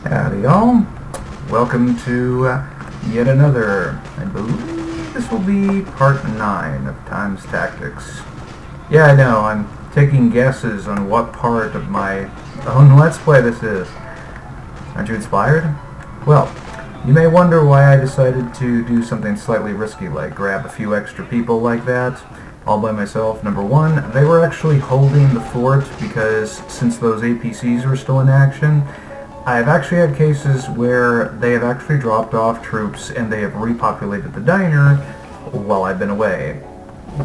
Howdy y'all. Welcome to yet another, I believe this will be part 9 of Tyme's Tactics. Yeah, I know, I'm taking guesses on what part of my own Let's Play this is. Aren't you inspired? Well, you may wonder why I decided to do something slightly risky like grab a few extra people like that, all by myself. Number one, they were actually holding the fort because since those APCs were still in action, I've actually had cases where they have actually dropped off troops and they have repopulated the diner while I've been away.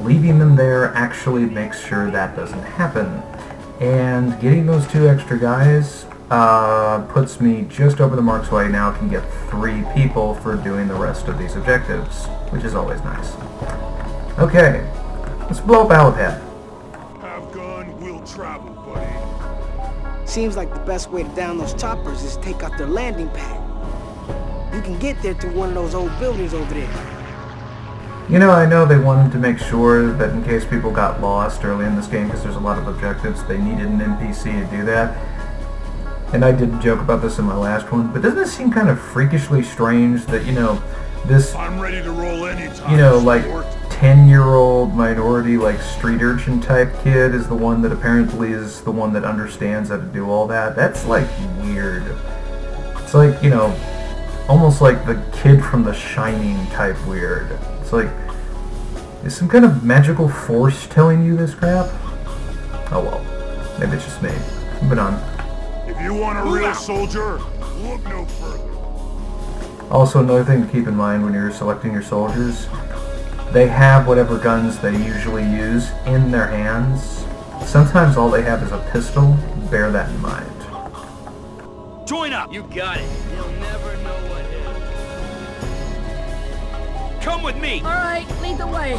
Leaving them there actually makes sure that doesn't happen. And getting those 2 extra guys puts me just over the mark, so I now can get 3 people for doing the rest of these objectives, which is always nice. Okay, let's blow up Alipad. Have gun, will travel, buddy. Seems like the best way to down those choppers is take out their landing pad. You can get there through one of those old buildings over there. You know, I know they wanted to make sure that in case people got lost early in this game, because there's a lot of objectives, they needed an NPC to do that. And I did joke about this in my last one, but doesn't it seem kind of freakishly strange that, you know, this, I'm ready to roll anytime. you know, like 10-year-old minority, like street urchin type kid is the one that apparently is the one that understands how to do all that? That's like weird. It's like, you know, almost like the kid from The Shining type weird. It's like, is some kind of magical force telling you this crap? Oh well, maybe it's just me. Moving on. If you want a real soldier, look no further. Also, another thing to keep in mind when you're selecting your soldiers, they have whatever guns they usually use in their hands. Sometimes all they have is a pistol. Bear that in mind. Join up! You got it. You'll never know what hit. Come with me! Alright, lead the way.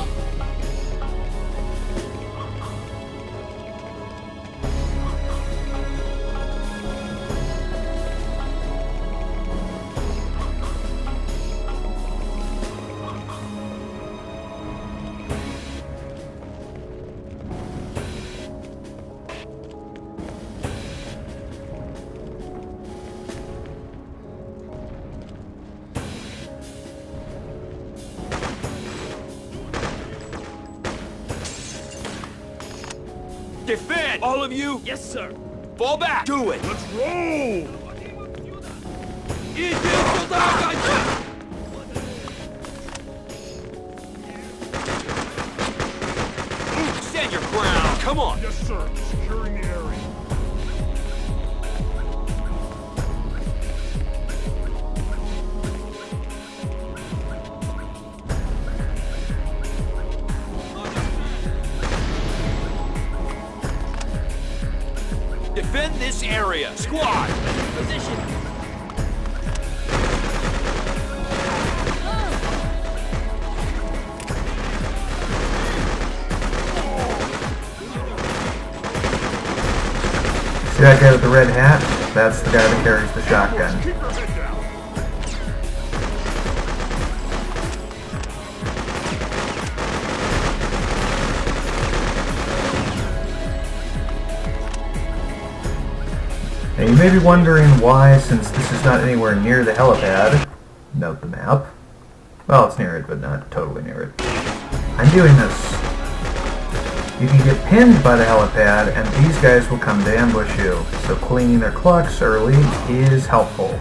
Defend! All of you! Yes, sir. Fall back! Do it! Let's roll! Иди сюда, stand your ground! Come on! Yes, sir. Securing the area. Defend this area! Squad! Position. See that guy with the red hat? That's the guy that carries the shotgun. Keep your head down. Now you may be wondering why, since this is not anywhere near the helipad, note the map. Well, it's near it, but not totally near it. I'm doing this. You can get pinned by the helipad, and these guys will come to ambush you, so cleaning their clucks early is helpful.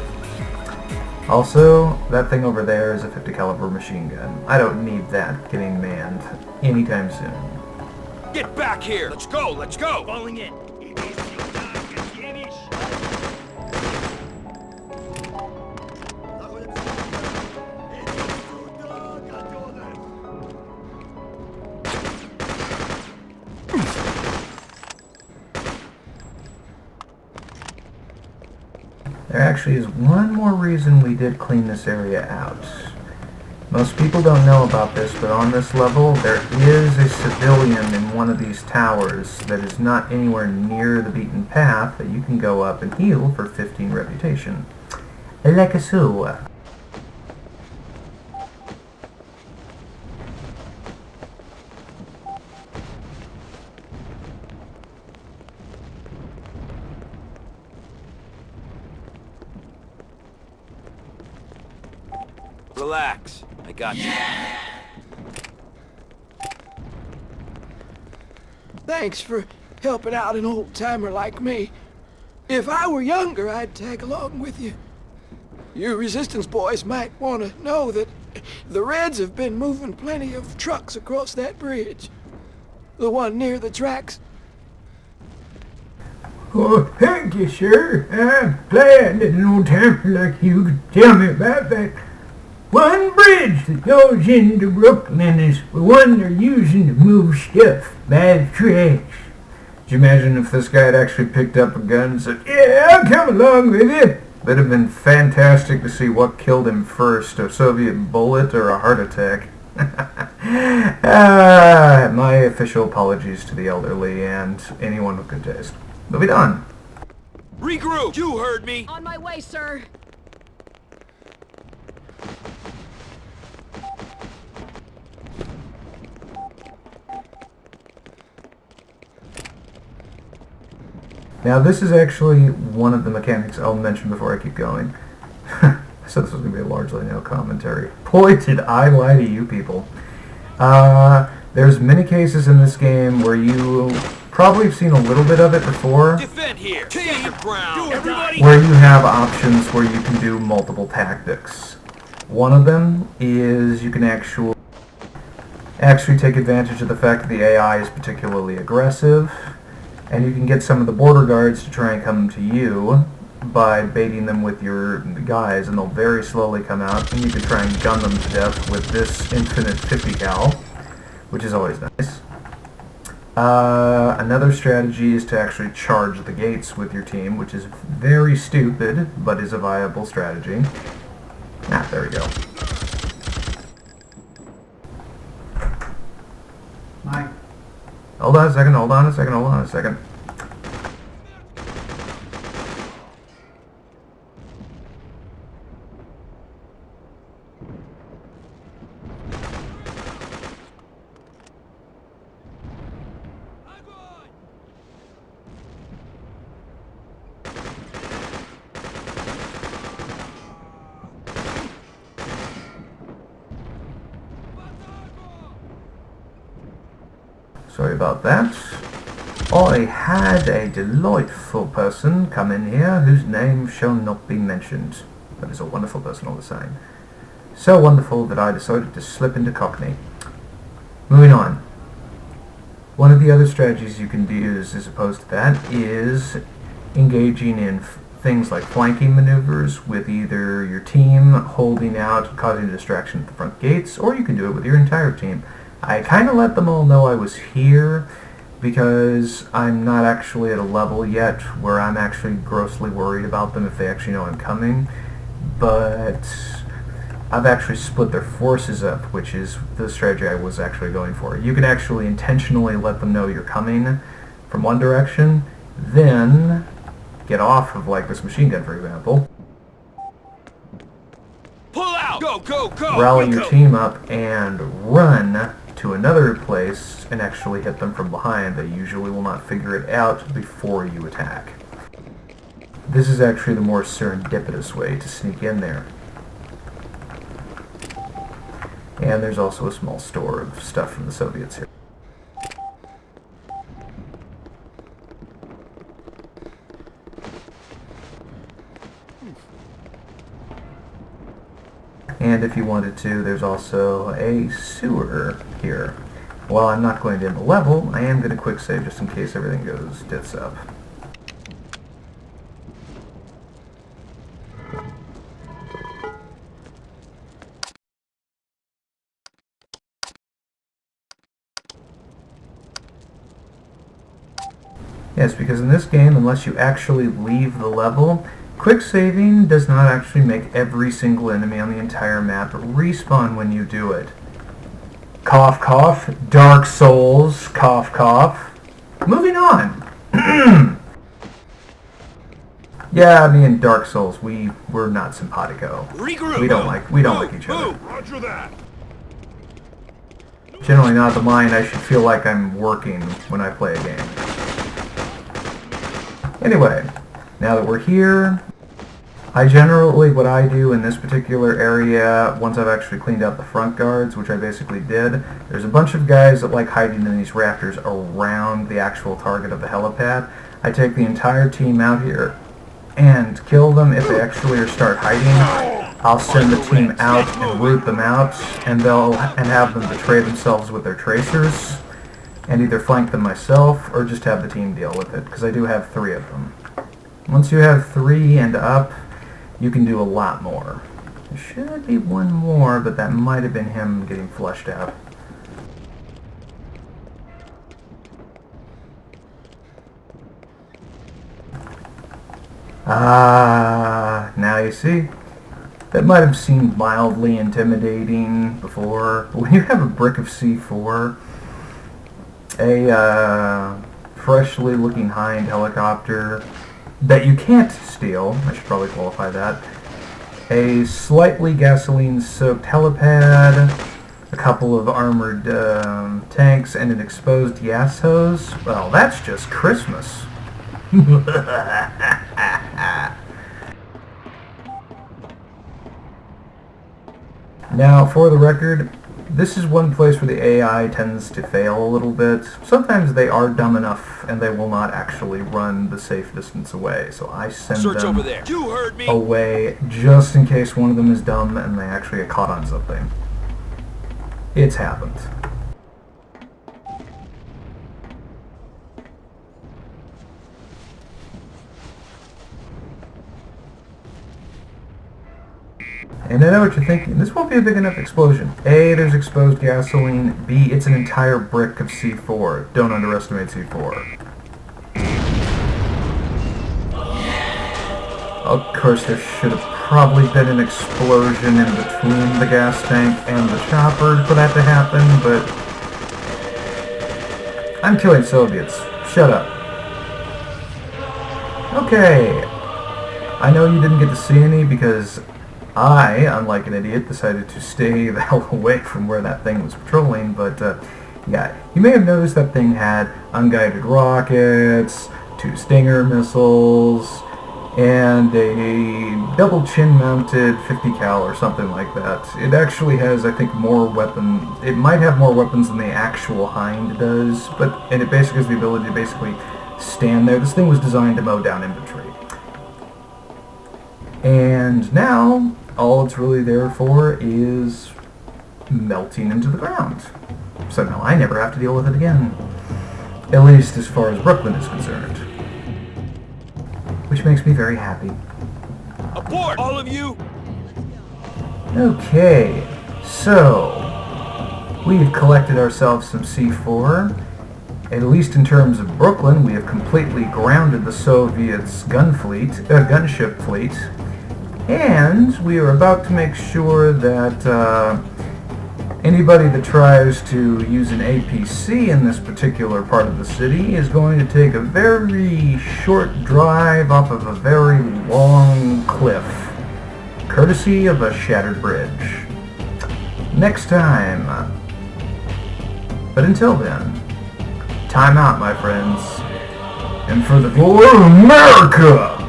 Also, that thing over there is a 50 caliber machine gun. I don't need that getting manned anytime soon. Get back here! Let's go! Let's go! Falling in. There actually is one more reason we did clean this area out. Most people don't know about this, but on this level there is a civilian in one of these towers that is not anywhere near the beaten path that you can go up and heal for 15 reputation. Like so. Relax. I got you. Thanks for helping out an old-timer like me. If I were younger, I'd tag along with you. You Resistance boys might want to know that the Reds have been moving plenty of trucks across that bridge. The one near the tracks. Oh, thank you, sir. I'm glad that an old timer like you could tell me about that. One bridge that goes into Brooklyn is the one they're using to move stuff by the tracks. Could you imagine if this guy had actually picked up a gun and said, "Yeah, I'll come along with you"? That'd have been fantastic to see what killed him first, a Soviet bullet or a heart attack. My official apologies to the elderly and anyone with good taste. Moving on. Regroup! You heard me! On my way, sir. Now this is actually one of the mechanics I'll mention before I keep going. So this was going to be a largely no commentary. Boy, did I lie to you people. There's many cases in this game where you probably have seen a little bit of it before. Defend here! Stand your ground! Everybody! Where you have options where you can do multiple tactics. One of them is you can actually take advantage of the fact that the AI is particularly aggressive, and you can get some of the border guards to try and come to you by baiting them with your guys, and they'll very slowly come out, and you can try and gun them to death with this infinite 50 cal, which is always nice. Another strategy is to actually charge the gates with your team, which is very stupid, but is a viable strategy. Ah, there we go. Mike. Hold on a second, hold on a second, hold on a second. Sorry about that. I had a delightful person come in here whose name shall not be mentioned. That is a wonderful person all the same. So wonderful that I decided to slip into Cockney. Moving on. One of the other strategies you can use as opposed to that is engaging in things like flanking maneuvers with either your team holding out, causing a distraction at the front gates, or you can do it with your entire team. I kind of let them all know I was here because I'm not actually at a level yet where I'm actually grossly worried about them if they actually know I'm coming, but I've actually split their forces up, which is the strategy I was actually going for. You can actually intentionally let them know you're coming from one direction, then get off of like this machine gun, for example. Pull out! Go, go, go! Rally your team up and run to another place and actually hit them from behind. They usually will not figure it out before you attack. This is actually the more serendipitous way to sneak in there. And there's also a small store of stuff from the Soviets here. And if you wanted to, there's also a sewer here. While I'm not going to end the level, I am going to quick save just in case everything goes tits up. Yes, because in this game, unless you actually leave the level, quick saving does not actually make every single enemy on the entire map respawn when you do it. Cough, cough. Dark Souls. Cough, cough. Moving on. Yeah, me and Dark Souls, we're not simpatico. Regroup. We don't like each other. Roger that. Generally not the mind. I should feel like I'm working when I play a game. Anyway, now that we're here, What I do in this particular area, once I've actually cleaned out the front guards, which I basically did, there's a bunch of guys that like hiding in these rafters around the actual target of the helipad. I take the entire team out here and kill them. If they actually start hiding, I'll send the team out and root them out, and have them betray themselves with their tracers, and either flank them myself or just have the team deal with it, because I do have 3 of them. Once you have 3 and up, you can do a lot more. There should be one more, but that might have been him getting flushed out. Now you see. That might have seemed mildly intimidating before, but when you have a brick of C4, a freshly looking high-end helicopter that you can't steal, I should probably qualify that, a slightly gasoline-soaked helipad, a couple of armored tanks, and an exposed gas hose, well, that's just Christmas. Now, for the record, this is one place where the AI tends to fail a little bit. Sometimes they are dumb enough and they will not actually run the safe distance away, so I send Search them over there. You heard me. away just in case one of them is dumb and they actually get caught on something. It's happened. And I know what you're thinking, this won't be a big enough explosion. A, there's exposed gasoline. B, it's an entire brick of C4. Don't underestimate C4. Of course, there should have probably been an explosion in between the gas tank and the chopper for that to happen, but I'm killing Soviets. Shut up. Okay. I know you didn't get to see any because I, unlike an idiot, decided to stay the hell away from where that thing was patrolling, but yeah, you may have noticed that thing had unguided rockets, 2 Stinger missiles, and a double chin-mounted 50 cal or something like that. It actually has, I think, more weapons. It might have more weapons than the actual Hind does, and it basically has the ability to basically stand there. This thing was designed to mow down infantry. And now, all it's really there for is melting into the ground. So now I never have to deal with it again. At least as far as Brooklyn is concerned. Which makes me very happy. Abort, all of you! Okay, so we've collected ourselves some C4. At least in terms of Brooklyn, we have completely grounded the Soviets' gunship fleet. And we are about to make sure that anybody that tries to use an APC in this particular part of the city is going to take a very short drive off of a very long cliff, courtesy of a shattered bridge. Next time. But until then, time out, my friends. And for the glory of America!